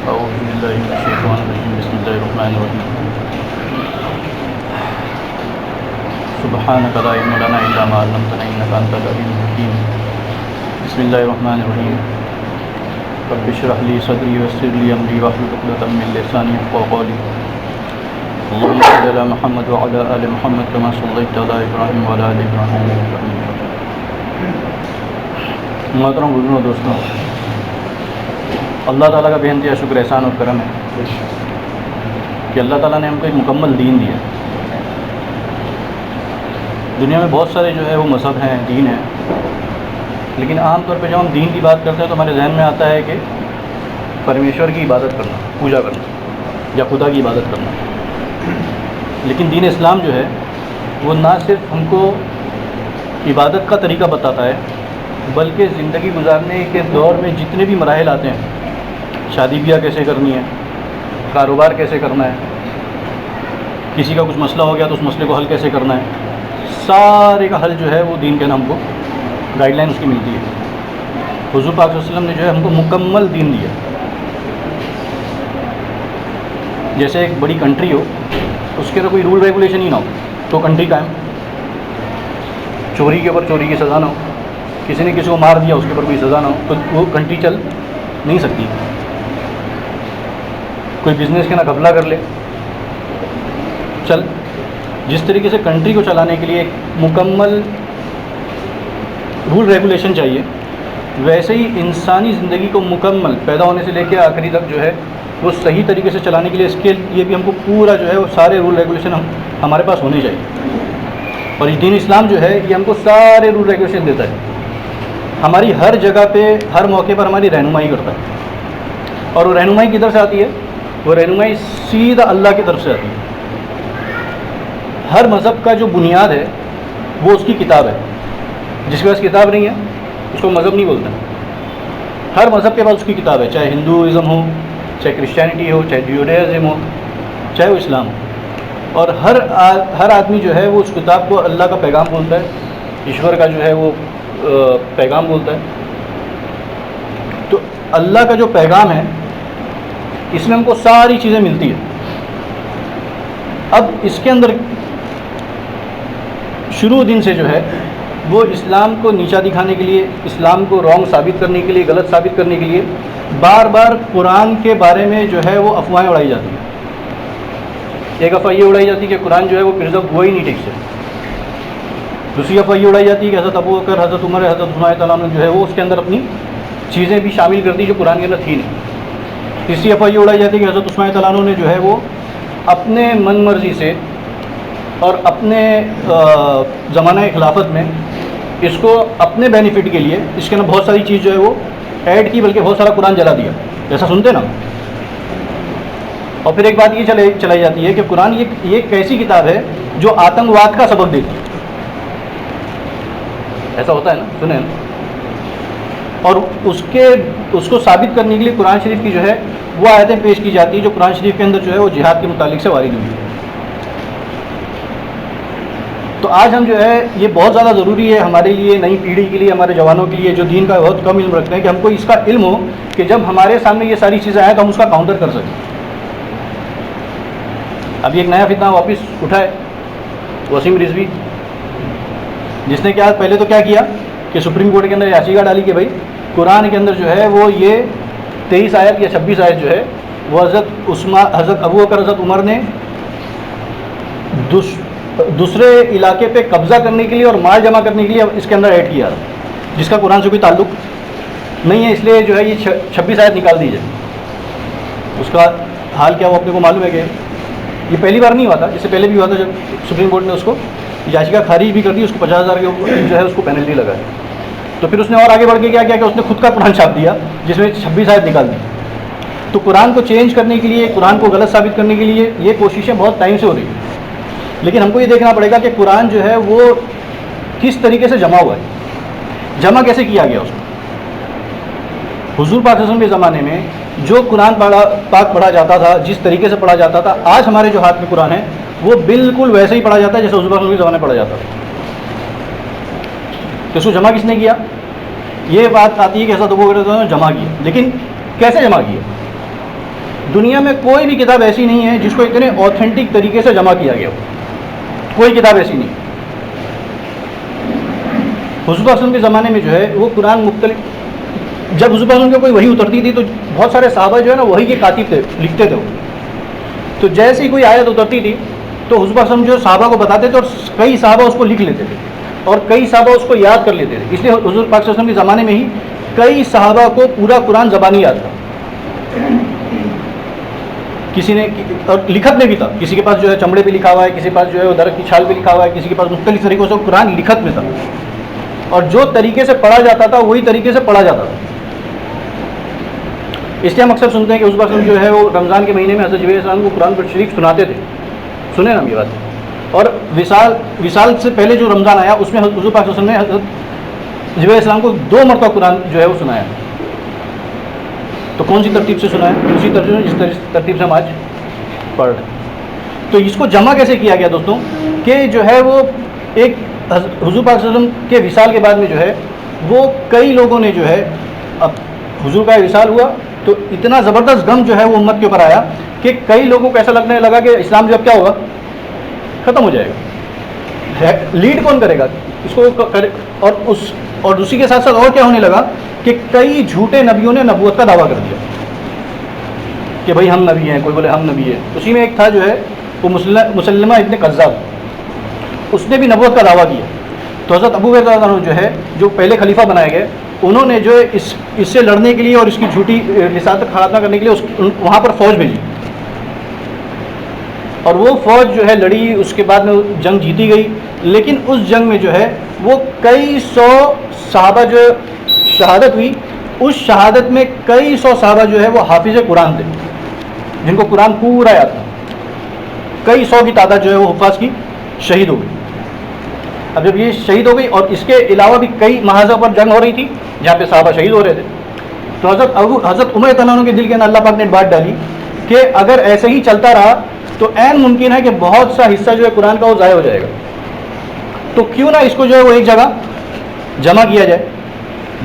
أعوذ بالله من الشيطان الرجيم بسم الله الرحمن الرحيم سبحانك لا علم لنا إلا ما علمتنا إنك أنت العليم الحكيم بسم الله الرحمن الرحيم رب اشرح لي صدري ويسر لي أمري واحلل عقدة من لساني يفقهوا قولي اللهم صل على محمد وعلى آل محمد كما صليت على إبراهيم وعلى آل إبراهيم إنك حميد مجيد. محترم بزرگوں دوستوں، اللہ تعالیٰ کا بے انتہا شکر احسان اور کرم ہے کہ اللہ تعالیٰ نے ہم کو ایک مکمل دین دیا. دنیا میں بہت سارے جو ہے وہ مذہب ہیں، دین ہیں، لیکن عام طور پہ جب ہم دین کی بات کرتے ہیں تو ہمارے ذہن میں آتا ہے کہ پرمیشور کی عبادت کرنا، پوجا کرنا یا خدا کی عبادت کرنا. لیکن دین اسلام جو ہے وہ نہ صرف ہم کو عبادت کا طریقہ بتاتا ہے بلکہ زندگی گزارنے کے دور میں جتنے بھی مراحل آتے ہیں، شادی بیاہ کیسے کرنی ہے، کاروبار کیسے کرنا ہے، کسی کا کچھ مسئلہ ہو گیا تو اس مسئلے کو حل کیسے کرنا ہے، سارے کا حل جو ہے وہ دین کے نام کو گائیڈ لائن اس کی ملتی ہے. حضور پاک صلی اللہ علیہ وسلم نے جو ہے ہم کو مکمل دین دیا. جیسے ایک بڑی کنٹری ہو، اس کے اندر کوئی رول ریگولیشن ہی نہ ہو تو کنٹری قائم. چوری کے اوپر چوری کی سزا نہ ہو، کسی نے کسی کو مار دیا اس کے اوپر کوئی سزا نہ ہو تو وہ کنٹری چل نہیں سکتی. کوئی بزنس کے نہ گھپلا کر لے چل. جس طریقے سے کنٹری کو چلانے کے لیے ایک مکمل رول ریگولیشن چاہیے، ویسے ہی انسانی زندگی کو مکمل پیدا ہونے سے لے کے آخری تک جو ہے وہ صحیح طریقے سے چلانے کے لیے اس کے لیے بھی ہم کو پورا جو ہے وہ سارے رول ریگولیشن ہمارے پاس ہونے چاہیے. اور یہ دین اسلام جو ہے یہ ہم کو سارے رول ریگولیشن دیتا ہے، ہماری ہر جگہ پہ ہر موقع پر ہماری رہنمائی کرتا ہے. اور وہ رہنمائی کدھر سے آتی ہے؟ وہ رہنمائی سیدھا اللہ کی طرف سے آتی ہے. ہر مذہب کا جو بنیاد ہے وہ اس کی کتاب ہے. جس کے پاس کتاب نہیں ہے اس کو مذہب نہیں بولتے. ہر مذہب کے پاس اس کی کتاب ہے، چاہے ہندوازم ہو، چاہے کرسچینٹی ہو، چاہے جیوڈیزم ہو، چاہے وہ اسلام ہو. اور ہر آدمی جو ہے وہ اس کتاب کو اللہ کا پیغام بولتا ہے، ایشور کا جو ہے وہ پیغام بولتا ہے. تو اللہ کا جو پیغام ہے اس میں ہم کو ساری چیزیں ملتی ہیں. اب اس کے اندر شروع دن سے جو ہے وہ اسلام کو نیچا دکھانے کے لیے، اسلام کو رانگ ثابت کرنے کے لیے، غلط ثابت کرنے کے لیے بار بار قرآن کے بارے میں جو ہے وہ افواہیں اڑائی جاتی ہیں. ایک افواہ یہ اڑائی جاتی ہے کہ قرآن جو ہے وہ پرزرو ہوا ہی نہیں ٹھیک سے. دوسری افواہ یہ اڑائی جاتی ہے کہ حضرت ابو بکر، حضرت عمر، حضرت عثمان تعالیٰ عنہ جو ہے وہ اس کے اندر اپنی چیزیں بھی شامل کر دی جو قرآن کے اندر تھی نہیں. تیسری افواہ یہ اڑائی جاتی ہے کہ حضرت عثمان تعالیٰ عنہ نے جو ہے وہ اپنے من مرضی سے اور اپنے زمانہ خلافت میں اس کو اپنے بینیفٹ کے لیے اس کے اندر بہت ساری چیز جو ہے وہ ایڈ کی، بلکہ بہت سارا قرآن جلا دیا، ایسا سنتے نا. اور پھر ایک بات یہ چلائی جاتی ہے کہ قرآن یہ ایک ایسی کتاب ہے جو آتنکواد کا سبق دیتی ہے. ایسا ہوتا ہے نا، سنیں نا. اور اس کو ثابت کرنے کے لیے قرآن شریف کی جو ہے وہ آیتیں پیش کی جاتی ہیں جو قرآن شریف کے اندر جو ہے وہ جہاد کے متعلق سے وارد ہوئی ہے. تو آج ہم جو ہے یہ بہت زیادہ ضروری ہے ہمارے لیے، نئی پیڑھی کے لیے، ہمارے جوانوں کے لیے جو دین کا بہت کم علم رکھتے ہیں، کہ ہم کو اس کا علم ہو کہ جب ہمارے سامنے یہ ساری چیزیں آئیں تو ہم اس کا کاؤنٹر کر سکیں. ابھی ایک نیا فتنہ واپس اٹھا ہے، وسیم رضوی، جس نے کیا پہلے تو کیا کیا کہ سپریم کورٹ کے اندر یاچیکا ڈالی کہ بھائی قرآن کے اندر جو ہے وہ یہ 23 آیت یا 26 آیت جو ہے وہ حضرت ابو بکر، حضرت عمر نے دوسرے علاقے پہ قبضہ کرنے کے لیے اور مال جمع کرنے کے لیے اس کے اندر ایڈ کیا، جس کا قرآن سے کوئی تعلق نہیں ہے. اس لیے جو ہے یہ 26 آیت نکال دی جائے. اس کا حال کیا وہ اپنے کو معلوم ہے کہ یہ پہلی بار نہیں ہوا تھا، اس سے پہلے بھی ہوا تھا جب سپریم کورٹ نے اس کو یاچیکا خارج بھی کر دی، اس کو 50,000 کے جو ہے اس کو پینلٹی لگا ہے. تو پھر اس نے اور آگے بڑھ کے کیا کیا کہ اس نے خود کا قرآن چھاپ دیا جس میں 26 آیت نکال دی. تو قرآن کو چینج کرنے کے لیے، قرآن کو غلط ثابت کرنے کے لیے یہ کوششیں بہت ٹائم سے ہو رہی ہیں. لیکن ہم کو یہ دیکھنا پڑے گا کہ قرآن جو ہے وہ کس طریقے سے جمع ہوا ہے، جمع کیسے کیا گیا اس کو. حضور پاک صلی اللہ علیہ وسلم کے زمانے میں جو قرآن پاک پڑھا جاتا تھا، جس طریقے سے پڑھا جاتا تھا، آج ہمارے جو ہاتھ میں قرآن ہے وہ بالکل ویسے ہی پڑھا جاتا ہے جیسے حضور پاک صلی اللہ علیہ وسلم کے زمانے میں پڑھا جاتا تھا. تو اس کو جمع کس نے کیا؟ یہ بات آتی ہے کہ ایسا تو وہ جمع کیا، لیکن کیسے جمع کیا؟ دنیا میں کوئی بھی کتاب ایسی نہیں ہے جس کو اتنے اوتھینٹک طریقے سے جمع کیا گیا ہو. کوئی کتاب ایسی نہیں. حضور صلی اللہ علیہ وسلم کے زمانے میں جو ہے وہ قرآن مختلف, جب حضور صلی اللہ علیہ وسلم کی کوئی وحی اترتی تھی تو بہت سارے صحابہ جو ہے نا وحی کے کاتب تھے, لکھتے تھے وہ. تو جیسے ہی کوئی آیت اترتی تھی تو حضور صلی اللہ علیہ وسلم جو صحابہ کو بتاتے تھے, اور کئی صحابہ اس کو لکھ لیتے تھے اور کئی صحابہ اس کو یاد کر لیتے تھے. اس لیے حضور پاک صلی اللہ علیہ وسلم کے زمانے میں ہی کئی صحابہ کو پورا قرآن زبانی یاد تھا. کسی نے, اور لکھت میں بھی تھا, کسی کے پاس جو ہے چمڑے پہ لکھا ہوا ہے, کسی کے پاس جو ہے درخت کی چھال پہ لکھا ہوا ہے, کسی کے پاس مختلف طریقوں سے قرآن لکھت میں تھا, اور جو طریقے سے پڑھا جاتا تھا وہی طریقے سے پڑھا جاتا تھا. اس لیے ہم اکثر سنتے ہیں کہ حضور پاک صلی اللہ علیہ وسلم جو ہے وہ رمضان کے مہینے میں حضرت جبرائیل علیہ السلام کو قرآن شریف سناتے تھے. سنیں نا یہ بات. اور وصال سے پہلے جو رمضان آیا اس میں حضور پاک صلی اللہ علیہ وسلم نے حضرت جبرائیل علیہ السلام کو 2 مرتبہ قرآن جو ہے وہ سنایا. تو کون سی ترتیب سے سنایا؟ اسی جس ترتیب سے ہم آج پڑھ رہے ہیں. تو اس کو جمع کیسے کیا گیا دوستوں کہ جو ہے وہ ایک حضور پاک صلی اللہ علیہ وسلم کے وصال کے بعد میں جو ہے وہ کئی لوگوں نے جو ہے, اب حضور کا وصال ہوا تو اتنا زبردست غم جو ہے وہ امت کے اوپر آیا کہ کئی لوگوں کو ایسا لگنے لگا کہ اسلام جو اب کیا ہوگا, ختم ہو جائے گا. لیڈ کون کرے گا اس کو کرے. اور اسی کے ساتھ ساتھ اور کیا ہونے لگا کہ کئی جھوٹے نبیوں نے نبوت کا دعویٰ کر دیا کہ بھائی ہم نبی ہیں, کوئی بولے ہم نبی ہیں. اسی میں ایک تھا جو ہے وہ مسلمہ ابن قذاب, اس نے بھی نبوت کا دعویٰ کیا. تو حضرت ابو بکر رضی اللہ عنہ جو ہے جو پہلے خلیفہ بنائے گئے, انہوں نے جو ہے اس سے لڑنے کے لیے اور اس کی جھوٹی رسالت خاتمہ کرنے کے لیے وہاں پر فوج بھیجی, اور وہ فوج جو ہے لڑی, اس کے بعد میں جنگ جیتی گئی. لیکن اس جنگ میں جو ہے وہ کئی سو صحابہ جو شہادت ہوئی, اس شہادت میں کئی سو صحابہ جو ہے وہ حافظ قرآن تھے جن کو قرآن پورا یاد تھا. کئی سو کی تعداد جو ہے وہ حفاظ کی شہید ہو گئی. اب جب یہ شہید ہو گئی اور اس کے علاوہ بھی کئی محاذوں پر جنگ ہو رہی تھی جہاں پہ صحابہ شہید ہو رہے تھے, تو حضرت عمر رضی اللہ عنہ کے دل کے اندر اللہ پاک نے بات ڈالی کہ اگر ایسے ہی چلتا رہا تو عین ممکن ہے کہ بہت سا حصہ جو ہے قرآن کا وہ ضائع ہو جائے گا. تو کیوں نہ اس کو جو ہے وہ ایک جگہ جمع کیا جائے.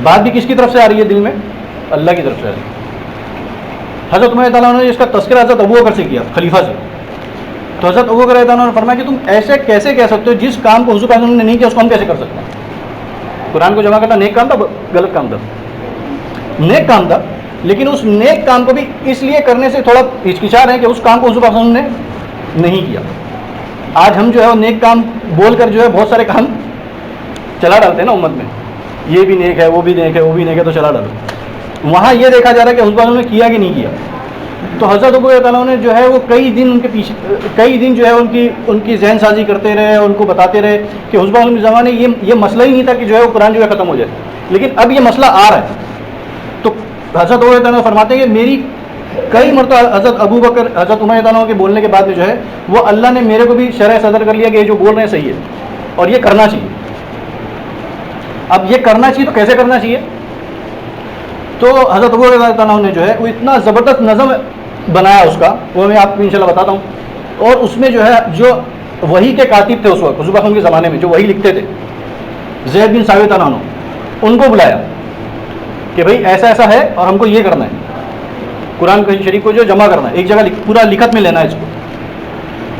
بات بھی کس کی طرف سے آ رہی ہے دل میں؟ اللہ کی طرف سے آ رہی ہے. حضرت عمر رضی اللہ عنہ نے اس کا تذکرہ حضرت ابو بکر سے کیا, خلیفہ سے. تو حضرت ابو بکر رضی اللہ عنہ نے فرمایا کہ تم ایسے کیسے کہہ سکتے ہو, جس کام کو حضور صلی اللہ علیہ وسلم نے نہیں کیا اس کو ہم کیسے کر سکتے ہیں؟ قرآن کو جمع کرنا نیک کام تھا, غلط کام تھا؟ نیک کام تھا. لیکن اس نیک کام کو بھی اس لیے کرنے سے تھوڑا ہچکچا رہے ہیں کہ اس کام کو حضور صلی اللہ علیہ وسلم نے نہیں کیا. آج ہم جو ہے وہ نیک کام بول کر جو ہے بہت سارے کام چلا ڈالتے ہیں نا امت میں, یہ بھی نیک ہے, وہ بھی نیک ہے, وہ بھی نیک ہے, تو چلا ڈالو. وہاں یہ دیکھا جا رہا ہے کہ حضور صلی اللہ علیہ وسلم نے کیا کہ نہیں کیا. تو حضرت ابو بکر تعالیٰ نے جو ہے وہ کئی دن ان کے پیچھے, کئی دن جو ہے ان کی ذہن سازی کرتے رہے, ان کو بتاتے رہے کہ حضور صلی اللہ علیہ وسلم کے زمانے یہ مسئلہ ہی نہیں تھا کہ جو ہے وہ قرآن جو ہے ختم ہو جائے, لیکن اب یہ مسئلہ آ رہا ہے. تو حضرت ابو بکر تعالیٰ فرماتے ہیں کہ میری کئی مرتبہ حضرت ابو بکر حضرت عمر تعالیٰ کے بولنے کے بعد میں جو ہے وہ اللہ نے میرے کو بھی شرح صدر کر لیا کہ یہ جو بول رہے ہیں صحیح ہے اور یہ کرنا چاہیے. اب یہ کرنا چاہیے تو کیسے کرنا چاہیے؟ تو حضرت ابو بکر تعالیٰ نے جو ہے وہ اتنا زبردست نظم بنایا اس کا, وہ میں آپ کو انشاءاللہ بتاتا ہوں. اور اس میں جو ہے جو وحی کے کاتب تھے اس وقت حضور پاک کے زمانے میں جو وحی لکھتے تھے, زید بن ثابت عنہ, ان کو بلایا کہ بھائی ایسا ایسا ہے اور ہم کو یہ کرنا ہے, قرآن شریف کو جو جمع کرنا ہے, ایک جگہ پورا لکھت میں لینا ہے اس کو.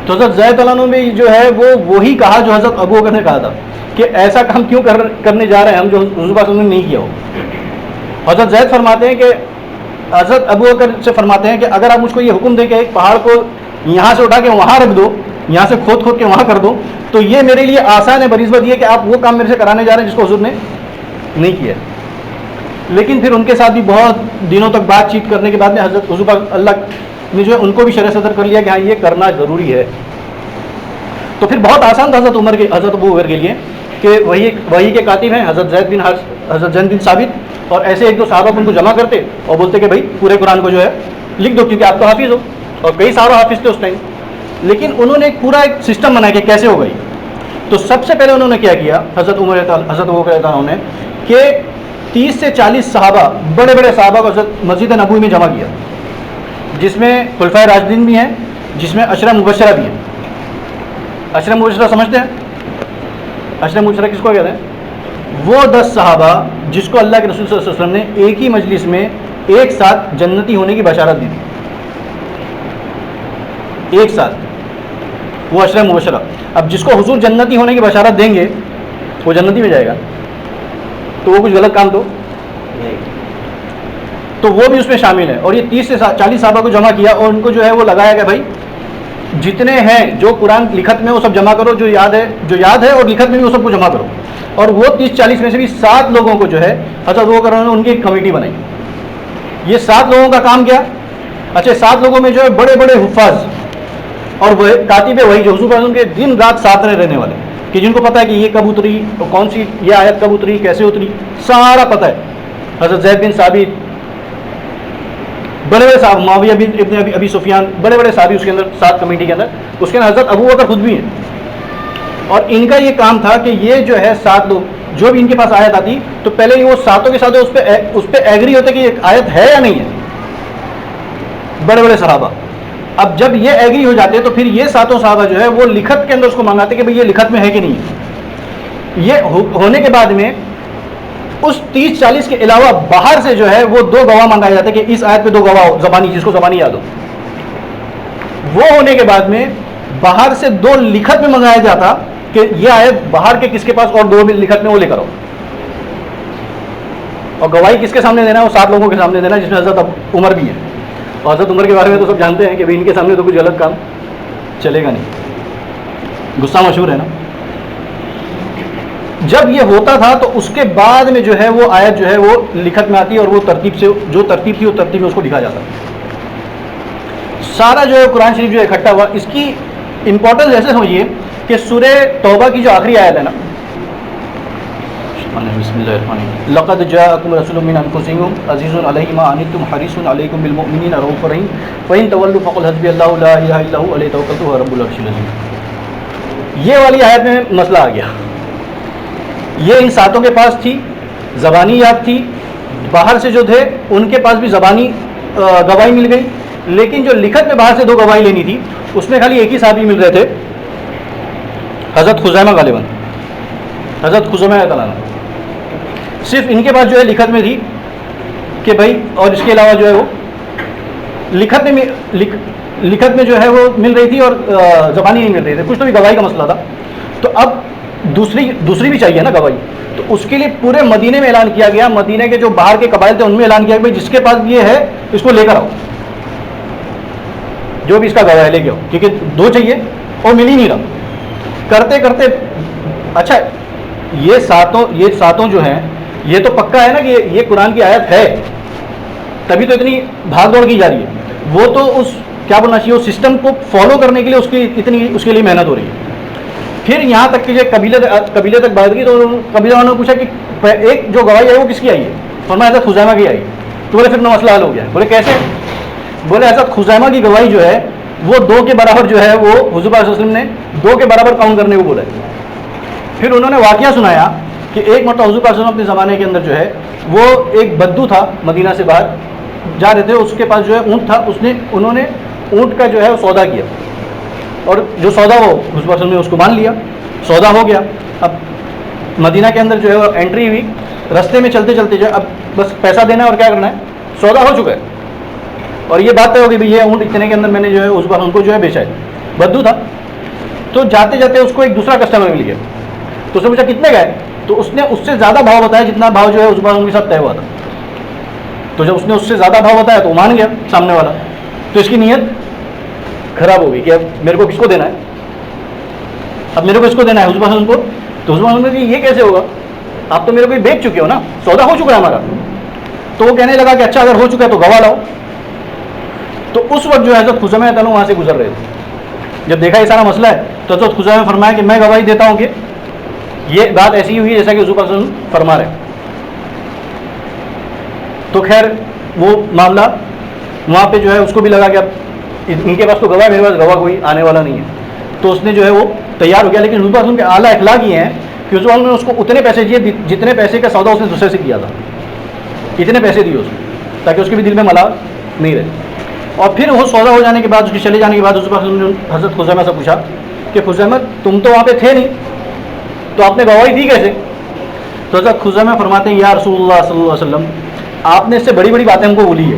تو حضرت زید عنہ میں جو ہے وہ وہی کہا جو حضرت ابو بکر نے کہا تھا کہ ایسا کام کیوں کرنے جا رہے ہیں ہم جو حضور پاک نے نہیں کیا ہو. حضرت زید فرماتے ہیں کہ حضرت ابو بکر سے فرماتے ہیں کہ اگر آپ مجھ کو یہ حکم دیں کہ ایک پہاڑ کو یہاں سے اٹھا کے وہاں رکھ دو, یہاں سے کھود کے وہاں کر دو, تو یہ میرے لیے آسان ہے بنسبت یہ کہ آپ وہ کام میرے سے کرانے جا رہے ہیں جس کو حضور نے نہیں کیا. لیکن پھر ان کے ساتھ بھی بہت دنوں تک بات چیت کرنے کے بعد میں حضرت حضور پاک اللہ نے جو ہے ان کو بھی شرح صدر کر لیا کہ ہاں یہ کرنا ضروری ہے. تو پھر بہت آسان تھا حضرت ابو بکر کے لیے کہ وہی کے کاتب ہیں حضرت زید بن ثابت, اور ایسے ایک دو صحابہ ان کو جمع کرتے اور بولتے کہ بھائی پورے قرآن کو جو ہے لکھ دو کیونکہ آپ تو حافظ ہو, اور کئی صحابہ حافظ تھے اس ٹائم. لیکن انہوں نے ایک پورا ایک سسٹم بنایا کہ کیسے ہو گئی. تو سب سے پہلے انہوں نے کیا کیا حضرت ابو بکر انہوں نے کہ 30 سے 40 صحابہ, بڑے بڑے صحابہ کو حضرت مسجد نبوی میں جمع کیا, جس میں خلفائے راشدین بھی ہیں, جس میں عشرہ مبشرہ بھی ہیں. عشرہ مبشرہ سمجھتے ہیں؟ عشرہ مبشرہ کس کو کہتے ہیں؟ وہ 10 صحابہ جس کو اللہ کے رسول صلی اللہ علیہ وسلم نے ایک ہی مجلس میں ایک ساتھ جنتی ہونے کی بشارت دی تھی. ایک ساتھ، وہ عشرہ مبشرہ. اب جس کو حضور جنتی ہونے کی بشارت دیں گے وہ جنتی میں جائے گا، تو وہ کچھ غلط کام تو وہ بھی اس میں شامل ہے. اور یہ 30 سے 40 صحابہ کو جمع کیا اور ان کو جو ہے وہ لگایا گیا بھائی جتنے ہیں جو قرآن لکھت میں وہ سب جمع کرو، جو یاد ہے اور لکھت میں بھی وہ سب کو جمع کرو. اور وہ 30-40 میں سے بھی 7 لوگوں کو جو ہے حضرت وہ کرنے ان کی ایک کمیٹی بنائی. یہ 7 لوگوں کا کام کیا؟ اچھا 7 لوگوں میں جو ہے بڑے بڑے حفاظ اور وہ کاتب وہی جو حضور ان کے دن رات ساتھ رہنے والے، کہ جن کو پتہ ہے کہ یہ کب اتری اور کون سی یہ آیت کب اتری، کیسے اتری، سارا پتہ ہے. حضرت زید بن ثابت، بڑے بڑے صاحب، معاویہ ابن ابی سفیان، بڑے بڑے صحابی اس کے اندر 7 کمیٹی کے اندر. اس کے اندر حضرت ابو بکر خود بھی ہیں. اور ان کا یہ کام تھا کہ یہ جو ہے 7 لوگ جو بھی ان کے پاس آیت آتی تو پہلے ہی وہ ساتوں کے ساتھ اس پہ ایگری ہوتے کہ یہ آیت ہے یا نہیں ہے، بڑے بڑے صحابہ. اب جب یہ ایگری ہو جاتے تو پھر یہ 7 صحابہ جو ہے وہ لکھت کے اندر اس کو منگاتے کہ بھئی یہ لکھت میں ہے کہ نہیں ہے. یہ ہونے کے بعد میں اس 30-40 کے علاوہ باہر سے جو ہے وہ 2 گواہ منگائے جاتے کہ اس آیت پہ 2 گواہ ہو، زبانی، جس کو زبانی یاد ہو. وہ ہونے کے بعد میں باہر سے 2 لکھت میں منگایا جاتا کہ یہ آیت باہر کے کس کے پاس اور 2 بھی لکھت میں وہ لے کر آؤ. اور گواہی کس کے سامنے دینا ہے؟ وہ 7 لوگوں کے سامنے دینا ہے، جس میں حضرت عمر بھی ہے. اور حضرت عمر کے بارے میں تو سب جانتے ہیں کہ ان کے سامنے تو کچھ غلط کام چلے گا نہیں، غصہ مشہور ہے نا. جب یہ ہوتا تھا تو اس کے بعد میں جو ہے وہ آیت جو ہے وہ لکھت میں آتی اور وہ ترتیب سے جو ترتیب تھی وہ ترتیب میں اس کو لکھا جاتا. سارا جو ہے قرآن شریف جو اکٹھا ہوا. اس کی امپورٹنس ایسے سمجھیے کہ سورہ توبہ کی جو آخری آیت ہے نا، بسم اللہ الرحمن الرحیم، لقد جاءکم رسول من انفسکم عزیز علیہ ما عنتم حریص علیکم بالمؤمنین رؤوف رحیم فإن تولوا فقل حسبی اللہ لا الہ الا هو علیہ توکلت وهو رب العرش العظیم. یہ والی آیت میں مسئلہ آ گیا. یہ ان 7 کے پاس تھی، زبانی یاد تھی، باہر سے جو تھے ان کے پاس بھی زبانی گواہی مل گئی، لیکن جو لکھت میں باہر سے 2 گواہی لینی تھی اس میں خالی ایک ہی صحابی مل رہے تھے، حضرت خزیمہ غالباً، حضرت خزیمہ رضی اللہ عنہ. صرف ان کے پاس جو ہے لکھت میں تھی کہ بھائی، اور اس کے علاوہ جو ہے وہ لکھت میں جو ہے وہ مل رہی تھی اور زبانی نہیں مل رہی تھی. کچھ تو بھی گواہی کا مسئلہ تھا. تو اب دوسری بھی چاہیے نا گواہی. تو اس کے لیے پورے مدینے میں اعلان کیا گیا، مدینے کے جو باہر کے قبائل تھے ان میں اعلان کیا کہ بھائی جس کے پاس یہ ہے اس کو لے کر آؤ، جو بھی اس کا گواہ ہے لے کے آؤ، کیونکہ 2 چاہیے اور مل ہی نہیں رہا. کرتے کرتے اچھا یہ ساتوں جو ہیں یہ تو پکا ہے نا کہ یہ قرآن کی آیت ہے، تبھی تو اتنی بھاگ دوڑ کی جا رہی ہے. وہ تو اس کیا بولنا چاہیے اس سسٹم کو فالو کرنے کے لیے اس کے لیے محنت ہو رہی ہے. پھر یہاں تک کہ قبیلے تک بات کی تو قبیلے والوں نے پوچھا کہ ایک جو گواہی ہے وہ کس کی آئی ہے؟ فرمایا حضرت خزیمہ کی آئی. تو بولے پھر مسئلہ حل ہو گیا. بولے کیسے؟ بولے حضرت خزیمہ کی گواہی جو ہے وہ 2 کے برابر جو ہے وہ حضور صلی اللہ علیہ وسلم نے 2 کے برابر کاؤنٹ کرنے کو بولا ہے. پھر انہوں نے واقعہ سنایا کہ ایک مرتبہ حضور صلی اللہ علیہ وسلم اپنے زمانے کے اندر جو ہے وہ ایک بدو تھا، مدینہ سے باہر جا رہے تھے، اس کے پاس جو ہے اونٹ تھا، انہوں نے اونٹ کا جو ہے وہ سودا کیا اور جو سودا وہ حضور صلی اللہ علیہ وسلم نے اس کو مان لیا، سودا ہو گیا. اب مدینہ کے اندر جو ہے وہ انٹری ہوئی، رستے میں چلتے چلتے جو ہے اب بس پیسہ دینا اور کیا کرنا ہے، سودا ہو چکا ہے اور یہ بات طے ہو گئی بھائی یہ اونٹ اتنے کے اندر میں نے جو ہے اس بار ان کو جو ہے بیچا ہے. بدو تھا. تو جاتے جاتے اس کو ایک دوسرا کسٹمر مل گیا. تو اس نے پوچھا کتنے گئے؟ تو اس نے اس سے زیادہ بھاؤ بتایا جتنا بھاؤ جو ہے اس بار ان کے ساتھ طے ہوا تھا. تو جب اس نے اس سے زیادہ بھاؤ بتایا تو مان گیا سامنے والا. تو اس کی نیت خراب ہو گئی کہ اب میرے کو کس کو دینا ہے، اب میرے کو اس کو دینا ہے حضور صلی اللہ علیہ وسلم کو. تو حضور صلی اللہ علیہ وسلم نے یہ کیسے ہوگا، آپ تو میرے کو بیچ چکے ہو نا، سودا ہو چکا ہے ہمارا. تو وہ کہنے لگا کہ اچھا اگر ہو چکا ہے تو گواہ لاؤ. تو اس وقت جو ہے حضرت خزیمہ تعالیٰ وہاں سے گزر رہے تھے. جب دیکھا یہ سارا مسئلہ ہے تو حضرت خزیمہ نے فرمایا کہ میں گواہی دیتا ہوں کہ یہ بات ایسی ہوئی جیسا کہ حضور صلی اللہ علیہ وسلم فرما رہے. تو خیر وہ معاملہ وہاں پہ جو ہے اس کو بھی لگا کہ اب ان کے پاس تو گواہ، میرے پاس گواہ کوئی آنے والا نہیں ہے. تو اس نے جو ہے وہ تیار ہو گیا. لیکن حضور صلی اللہ علیہ وسلم کے اعلیٰ اخلاق یہ ہیں کہ حضور صلی اللہ علیہ وسلم نے اس کو اتنے پیسے دیے جتنے پیسے کا سودا اس نے دوسرے سے کیا تھا، اتنے پیسے دیے اس کو تاکہ اس کے بھی دل میں ملال نہیں رہے. اور پھر وہ سودا ہو جانے کے بعد، اس کے چلے جانے کے بعد حضور صلی اللہ علیہ وسلم نے حضرت خزیمہ سے پوچھا کہ خزیمہ تم تو وہاں پہ تھے نہیں، تو آپ نے گواہی دی کیسے؟ تو حضرت خزیمہ فرماتے ہیں یا رسول اللہ صلی اللہ علیہ وسلم آپ نے اس سے بڑی بڑی باتیں ہم کو بولی ہے